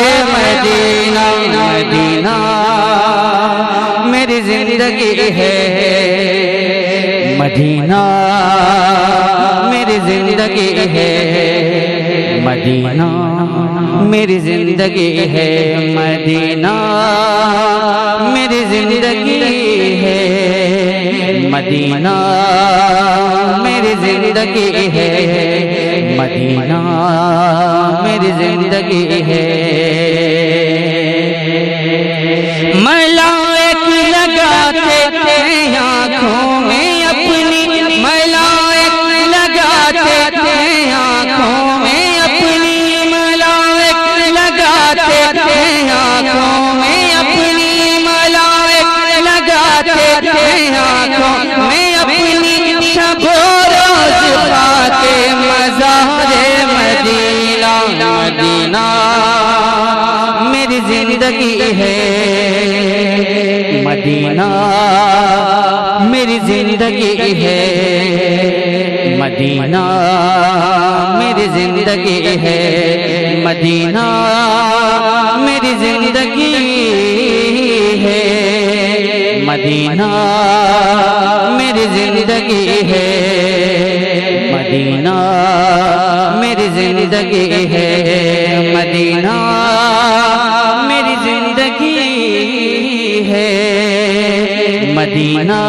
रे Medina, Medina मेरी जिंदगी है, मदीना मेरी जिंदगी है, मदीना मेरी जिंदगी है, मदीना मेरी जिंदगी है, मदीना मेरी जिंदगी है, मदीना मेरी जिंदगी है। मलाइक लगाते थे आँखों में अपनी, मलाइक लगाते थे आँखों में अपनी, मलाइक लगाते थे आँखों में अपनी, मलाइक लगाते थे आँखों में अपनी, शबो रोज पाके मज़ारे मदीना, मदीना मेरी जिंदगी है, मदीना मेरी जिंदगी है, मदीना मेरी जिंदगी है, मदीना मेरी जिंदगी है, मदीना मेरी जिंदगी है, मदीना मेरी जिंदगी है, मदीना मेरी जिंदगी है, मदीना